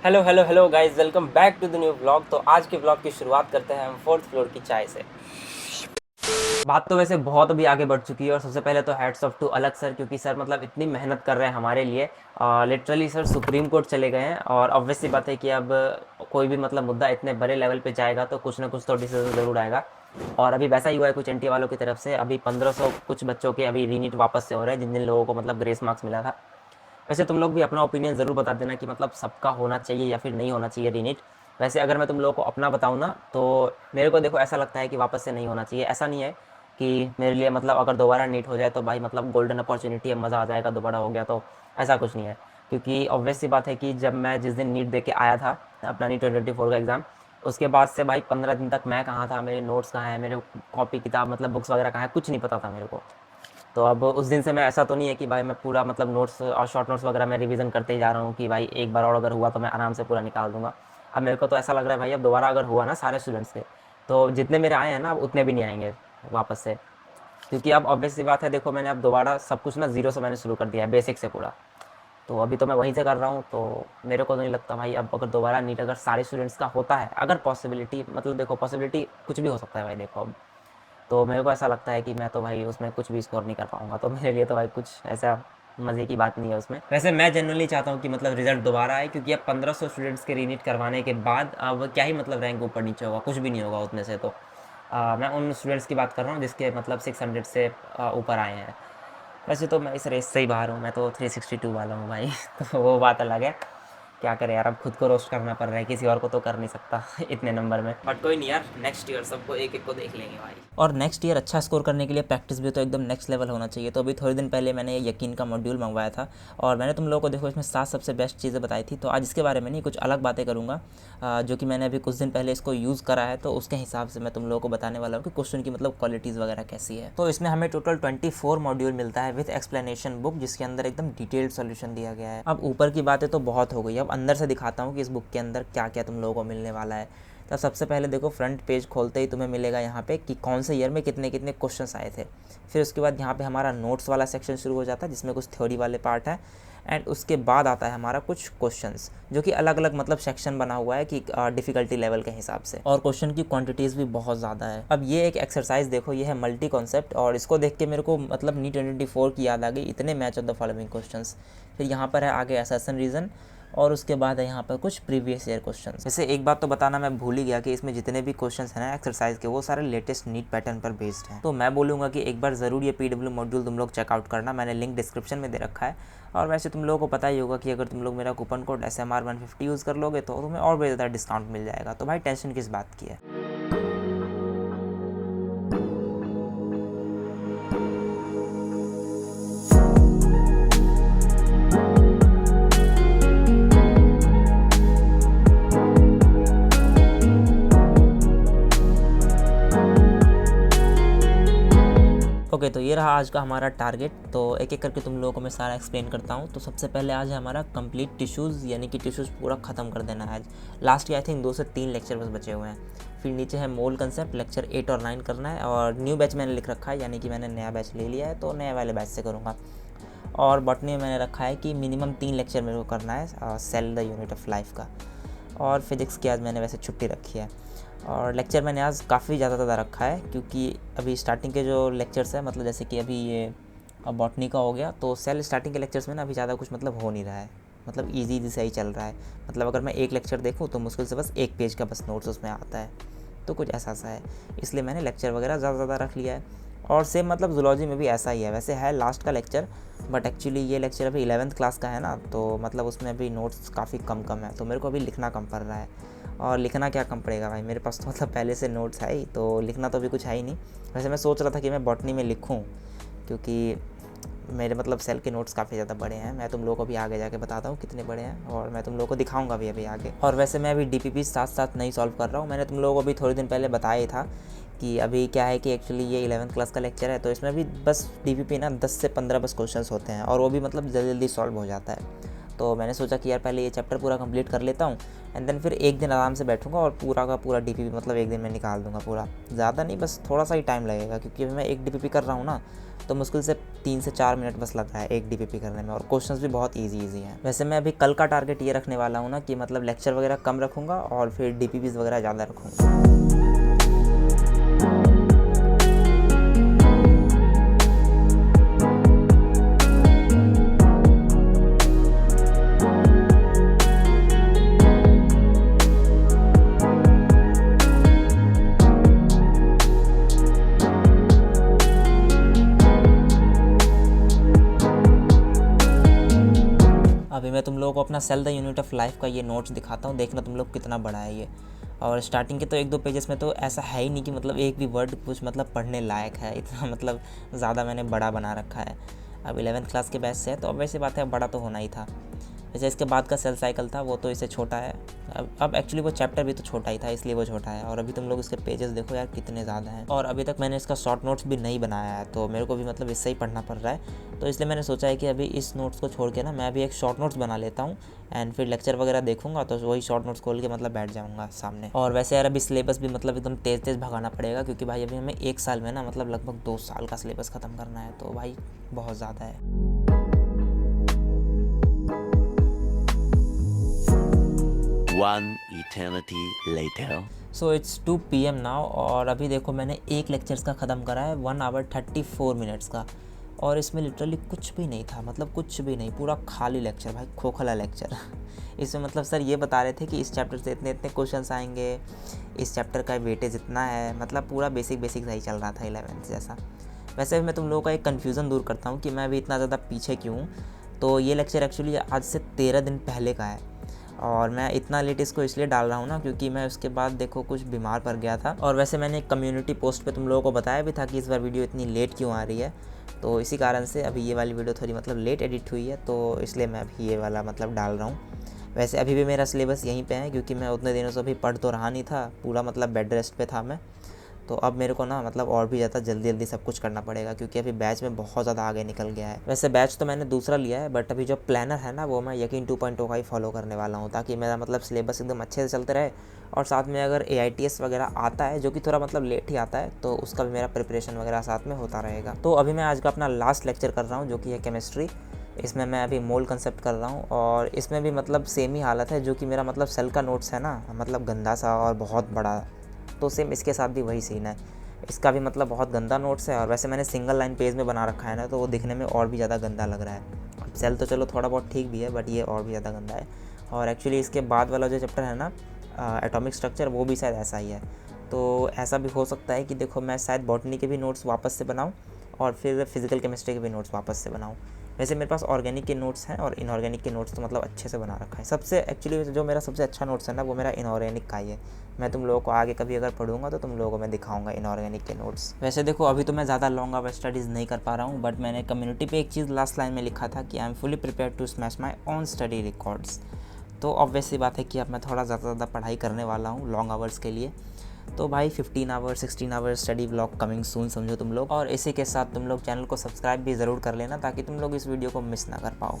Hello hello hello guys, welcome back to the new vlog. तो आज के vlog की शुरुआत करते हैं हम फोर्थ फ्लोर की चाय से। बात तो वैसे बहुत अभी आगे बढ़ चुकी है और सबसे पहले तो हैट्स ऑफ टू अलग सर, क्योंकि सर मतलब इतनी मेहनत कर रहे हैं हमारे लिए। लिटरली सर सुप्रीम कोर्ट चले गए हैं और ऑब्वियस सी बात है कि अब कोई भी मतलब मुद्दा इतने बड़े लेवल पे जाएगा तो कुछ ना कुछ तो डिसीजन ज़रूर आएगा। और अभी वैसा ही हुआ है कुछ एनटीए वालों की तरफ से। अभी 1500 कुछ बच्चों के अभी रीनीट वापस से हो रहे हैं, जिन जिन लोगों को मतलब ग्रेस मार्क्स मिला था। वैसे तुम लोग भी अपना ओपिनियन ज़रूर बता देना कि मतलब सबका होना चाहिए या फिर नहीं होना चाहिए रीनीट। वैसे अगर मैं तुम लोगों को अपना बताऊँ ना, तो मेरे को देखो ऐसा लगता है कि वापस से नहीं होना चाहिए। ऐसा नहीं है कि मेरे लिए मतलब अगर दोबारा नीट हो जाए तो भाई मतलब गोल्डन अपॉर्चुनिटी है, मज़ा आ जाएगा, दोबारा हो गया तो ऐसा कुछ नहीं है। क्योंकि ऑब्वियस सी बात है कि जब मैं जिस दिन नीट दे के आया था अपना नीट 2024 का एग्ज़ाम, उसके बाद से भाई 15 दिन तक मैं कहाँ था, मेरे नोट्स कहाँ हैं, मेरे कॉपी किताब मतलब बुक्स वगैरह कहाँ है, कुछ नहीं पता था मेरे को। तो अब उस दिन से मैं ऐसा तो नहीं है कि भाई मैं पूरा मतलब नोट्स और शॉर्ट नोट्स वगैरह मैं रिवीजन करते ही जा रहा हूँ कि भाई एक बार और अगर हुआ तो मैं आराम से पूरा निकाल दूंगा। अब मेरे को तो ऐसा लग रहा है भाई अब दोबारा अगर हुआ ना सारे स्टूडेंट्स के, तो जितने मेरे आए हैं ना अब उतने भी नहीं आएंगे वापस से। क्योंकि अब ऑब्वियस सी बात है, देखो मैंने अब दोबारा सब कुछ ना ज़ीरो से मैंने शुरू कर दिया है, बेसिक से पूरा। तो अभी तो मैं वहीं से कर रहा हूँ, तो मेरे को तो नहीं लगता भाई अब अगर दोबारा नीट अगर सारे स्टूडेंट्स का होता है, अगर पॉसिबिलिटी मतलब देखो पॉसिबिलिटी कुछ भी हो सकता है भाई, देखो अब तो मेरे को ऐसा लगता है कि मैं तो भाई उसमें कुछ भी स्कोर नहीं कर पाऊंगा, तो मेरे लिए तो भाई कुछ ऐसा मज़े की बात नहीं है उसमें। वैसे मैं जनरली चाहता हूँ कि मतलब रिजल्ट दोबारा आए, क्योंकि अब 1500 स्टूडेंट्स के रीनीट करवाने के बाद अब क्या ही मतलब रैंक ऊपर नीचे होगा, कुछ भी नहीं होगा उतने से। तो मैं उन स्टूडेंट्स की बात कर रहा हूँ जिसके मतलब 600 से ऊपर आए हैं। वैसे तो मैं इस रेस से ही बाहर हूँ, मैं तो 362 वाला हूँ भाई तो वो बात अलग है। क्या करें यार, अब खुद को रोस्ट करना पड़ रहा है, किसी और को तो कर नहीं सकता इतने नंबर में। बट कोई नहीं यार, नेक्स्ट ईयर सबको एक एक को देख लेंगे भाई। और नेक्स्ट ईयर अच्छा स्कोर करने के लिए प्रैक्टिस भी तो एकदम नेक्स्ट लेवल होना चाहिए। तो अभी थोड़े दिन पहले मैंने ये यकीन का मॉड्यूल मंगवाया था और मैंने तुम लोगों को देखो इसमें 7 सबसे बेस्ट चीज़ें बताई थी। तो आज इसके बारे में नहीं, कुछ अलग बातें करूँगा जो कि मैंने अभी कुछ दिन पहले इसको यूज़ करा है, तो उसके हिसाब से मैं तुम लोगों को बताने वाला हूँ कि क्वेश्चन की मतलब क्वालिटीज़ वगैरह कैसी है। तो इसमें हमें टोटल 24 मॉड्यूल मिलता है विथ एक्सप्लेनेशन बुक, जिसके अंदर एकदम डिटेल्ड सॉल्यूशन दिया गया है। अब ऊपर की बातें तो बहुत हो गई, अब अंदर से दिखाता हूँ कि इस बुक के अंदर क्या क्या तुम लोगों को मिलने वाला है। तो सबसे पहले देखो फ्रंट पेज खोलते ही तुम्हें मिलेगा यहाँ पे कि कौन से ईयर में कितने कितने क्वेश्चंस आए थे। फिर उसके बाद यहाँ पे हमारा नोट्स वाला सेक्शन शुरू हो जाता है जिसमें कुछ थ्योरी वाले पार्ट है। एंड उसके बाद आता है हमारा कुछ क्वेश्चंस, जो कि अलग अलग मतलब सेक्शन बना हुआ है कि डिफ़िकल्टी लेवल के हिसाब से, और क्वेश्चन की क्वांटिटीज़ भी बहुत ज़्यादा है। अब ये एक एक्सरसाइज देखो, ये है मल्टी कॉन्सेप्ट, और इसको देख के मेरे को मतलब नी 24 की याद आ गई, इतने match of the following questions. फिर यहाँ पर है आगे असर्शन रीज़न, और उसके बाद है यहाँ पर कुछ प्रीवियस ईयर क्वेश्चंस। वैसे एक बात तो बताना मैं भूल ही गया कि इसमें जितने भी क्वेश्चंस हैं ना एक्सरसाइज के, वो सारे लेटेस्ट नीट पैटर्न पर बेस्ड हैं। तो मैं बोलूँगा कि एक बार ज़रूर ये पीडब्ल्यू मॉड्यूल तुम लोग चेकआउट करना, मैंने लिंक डिस्क्रिप्शन में दे रखा है। और वैसे तुम लोगों को पता ही होगा कि अगर तुम लोग मेरा कूपन कोड SMR150 यूज़ कर लोगे तो तुम्हें और भी ज़्यादा डिस्काउंट मिल जाएगा। तो भाई टेंशन किस बात की है। ओके, तो ये रहा आज का हमारा टारगेट। तो एक एक करके तुम लोगों को मैं सारा एक्सप्लेन करता हूँ। तो सबसे पहले आज है हमारा कंप्लीट टिश्यूज़, यानी कि टिश्यूज़ पूरा ख़त्म कर देना है आज। लास्ट के आई थिंक 2 से 3 लेक्चर बस बचे हुए हैं। फिर नीचे है मोल कंसेप्ट, लेक्चर 8 और 9 करना है, और न्यू बैच मैंने लिख रखा है, यानी कि मैंने नया बैच ले लिया है तो नए वाले बैच से करूँगा। और बॉटनी में मैंने रखा है कि मिनिमम 3 लेक्चर मेरे को करना है cell the unit of life का। और फिज़िक्स की आज मैंने वैसे छुट्टी रखी है। और लेक्चर मैंने आज काफ़ी ज़्यादा रखा है, क्योंकि अभी स्टार्टिंग के जो लेक्चर्स हैं, मतलब जैसे कि अभी ये बॉटनी का हो गया, तो सेल स्टार्टिंग के लेक्चर्स में ना अभी ज़्यादा कुछ मतलब हो नहीं रहा है, मतलब ईजी से ही चल रहा है। मतलब अगर मैं एक लेक्चर देखूँ तो मुश्किल से बस एक पेज का बस नोट्स उसमें आता है, तो कुछ ऐसा सा है, इसलिए मैंने लेक्चर वगैरह ज़्यादा रख लिया है। और सेम मतलब जूलॉजी में भी ऐसा ही है, वैसे है लास्ट का लेक्चर, बट एक्चुअली ये लेक्चर अभी 11th क्लास का है ना, तो मतलब उसमें अभी नोट्स काफ़ी कम है, तो मेरे को अभी लिखना कम पड़ रहा है। और लिखना क्या कम पड़ेगा भाई, मेरे पास तो मतलब पहले से नोट्स है ही, तो लिखना तो अभी कुछ है ही नहीं। वैसे मैं सोच रहा था कि मैं बॉटनी में लिखूं, क्योंकि मेरे मतलब सेल के नोट्स काफ़ी ज़्यादा बड़े हैं। मैं तुम लोगों को भी आगे जाके बताता हूँ कितने बड़े हैं, और मैं तुम लोगों को दिखाऊंगा भी अभी आगे। और वैसे मैं अभी DPP साथ साथ नहीं सॉल्व कर रहा हूँ, मैंने तुम लोगों को अभी थोड़े दिन पहले बताया ही था कि अभी क्या है कि एक्चुअली ये 11th क्लास का लेक्चर है, तो इसमें भी बस DPP ना 10 से 15 बस क्वेश्चंस होते हैं, और वो भी मतलब जल्दी जल्दी सॉल्व हो जाता है। तो मैंने सोचा कि यार पहले ये चैप्टर पूरा कंप्लीट कर लेता हूँ एंड देन फिर एक दिन आराम से बैठूंगा और पूरा का पूरा डीपीपी मतलब एक दिन में निकाल दूंगा पूरा। ज़्यादा नहीं, बस थोड़ा सा ही टाइम लगेगा क्योंकि अभी मैं एक डीपीपी कर रहा हूँ ना, तो मुश्किल से 3 से 4 मिनट बस लग रहा है एक डीपीपी करने में, और क्वेश्चंस भी बहुत इजी हैं। वैसे मैं अभी कल का टारगेट ये रखने वाला हूँ ना कि मतलब लेक्चर वगैरह कम रखूँगा और फिर डीपीपीज वगैरह ज़्यादा रखूँगा। अभी मैं तुम लोगों को अपना cell the unit of life का ये नोट्स दिखाता हूँ, देखना तुम लोग कितना बड़ा है ये। और स्टार्टिंग के तो 1-2 पेजेस में तो ऐसा है ही नहीं कि मतलब एक भी वर्ड कुछ मतलब पढ़ने लायक है, इतना मतलब ज़्यादा मैंने बड़ा बना रखा है। अब 11th क्लास के बैच से है तो अब वैसी बात है, बड़ा तो होना ही था। जैसे इसके बाद का सेल साइकिल था वो तो इससे छोटा है। अब एक्चुअली वो चैप्टर भी तो छोटा ही था इसलिए वो छोटा है। और अभी तुम लोग इसके पेजेस देखो यार कितने ज़्यादा हैं, और अभी तक मैंने इसका शॉर्ट नोट्स भी नहीं बनाया है तो मेरे को भी मतलब इससे ही पढ़ना पड़ रहा है। तो इसलिए मैंने सोचा है कि अभी इस नोट्स को छोड़ के ना मैं अभी एक शॉर्ट नोट्स बना लेता हूँ एंड फिर लेक्चर वगैरह देखूंगा तो वही शॉर्ट नोट्स खोल के मतलब बैठ जाऊँगा सामने। और वैसे यार अभी सिलेबस भी मतलब एकदम तेज़ भगाना पड़ेगा क्योंकि भाई अभी हमें 1 साल में ना मतलब लगभग 2 साल का सिलेबस ख़त्म करना है, तो भाई बहुत ज़्यादा है। One eternity later. So it's 2 PM now, और अभी देखो मैंने एक लेक्चर्स का ख़त्म करा है 1 आवर 34 मिनट्स का, और इसमें लिटरली कुछ भी नहीं था, मतलब कुछ भी नहीं, पूरा खाली लेक्चर भाई, खोखला लेक्चर। इसमें मतलब सर ये बता रहे थे कि इस चैप्टर से इतने इतने क्वेश्चंस आएंगे, इस चैप्टर का वेटेज इतना है, मतलब पूरा बेसिक सही चल रहा था 11th जैसा। वैसे मैं तुम लोगों का एक कन्फ्यूज़न दूर करता हूँ कि मैं अभी इतना ज़्यादा पीछे क्यों हूँ। तो ये लेक्चर एक्चुअली आज से 13 दिन पहले का है, और मैं इतना लेट इसको इसलिए डाल रहा हूँ ना क्योंकि मैं उसके बाद देखो कुछ बीमार पड़ गया था। और वैसे मैंने एक कम्युनिटी पोस्ट पे तुम लोगों को बताया भी था कि इस बार वीडियो इतनी लेट क्यों आ रही है, तो इसी कारण से अभी ये वाली वीडियो थोड़ी मतलब लेट एडिट हुई है, तो इसलिए मैं अभी ये वाला मतलब डाल रहा हूँ। वैसे अभी भी मेरा सिलेबस यहीं पे है क्योंकि मैं उतने दिनों से अभी पढ़ तो रहा नहीं था, पूरा मतलब बेड रेस्ट पे था मैं, तो अब मेरे को ना मतलब और भी ज़्यादा जल्दी सब कुछ करना पड़ेगा क्योंकि अभी बैच में बहुत ज़्यादा आगे निकल गया है। वैसे बैच तो मैंने दूसरा लिया है बट अभी जो प्लानर है ना वो मैं यकीन 2.0 का ही फॉलो करने वाला हूँ, ताकि मेरा मतलब सिलेबस एकदम अच्छे से चलते रहे, और साथ में अगर AITS वगैरह आता है जो कि थोड़ा मतलब लेट ही आता है तो उसका भी मेरा प्रिपरेशन वगैरह साथ में होता रहेगा। तो अभी मैं आज का अपना लास्ट लेक्चर कर रहा हूँ जो कि है केमिस्ट्री। इसमें मैं अभी मोल कंसेप्ट कर रहा हूँ, और इसमें भी मतलब सेम ही हालत है जो कि मेरा मतलब सेल का नोट्स है ना, मतलब गंदा सा और बहुत बड़ा, तो सेम इसके साथ भी वही सीन है। इसका भी मतलब बहुत गंदा नोट्स है, और वैसे मैंने सिंगल लाइन पेज में बना रखा है ना, तो वो दिखने में और भी ज़्यादा गंदा लग रहा है। अब सेल तो चलो थोड़ा बहुत ठीक भी है बट ये और भी ज़्यादा गंदा है। और एक्चुअली इसके बाद वाला जो चैप्टर है ना एटॉमिक स्ट्रक्चर, वो भी शायद ऐसा ही है। तो ऐसा भी हो सकता है कि देखो मैं शायद बॉटनी के भी नोट्स वापस से बनाऊँ और फिर फिजिकल केमिस्ट्री के भी नोट्स वापस से बनाऊँ। वैसे मेरे पास ऑर्गेनिक के नोट्स हैं और इनऑर्गेनिक के नोट्स तो मतलब अच्छे से बना रखा है। सबसे एक्चुअली जो मेरा सबसे अच्छा नोट्स है ना वो मेरा इनऑर्गेनिक का ही है। मैं तुम लोगों को आगे कभी अगर पढ़ूंगा तो तुम लोगों को मैं दिखाऊंगा इनऑर्गेनिक के नोट्स। वैसे देखो अभी तो मैं ज़्यादा लॉन्ग आवर स्टडीज़ नहीं कर पा रहा हूँ, बट मैंने कम्युनिटी पे एक चीज़ लास्ट लाइन में लिखा था कि I am fully prepare to smash my own study records. तो ऑब्वियस सी बात है कि अब मैं थोड़ा ज़्यादा पढ़ाई करने वाला हूँ लॉन्ग आवर्स के लिए। तो भाई 15 hours 16 hours study vlog coming soon समझो तुम लोग। और इसी के साथ तुम लोग चैनल को सब्सक्राइब भी ज़रूर कर लेना ताकि तुम लोग इस वीडियो को मिस ना कर पाओ।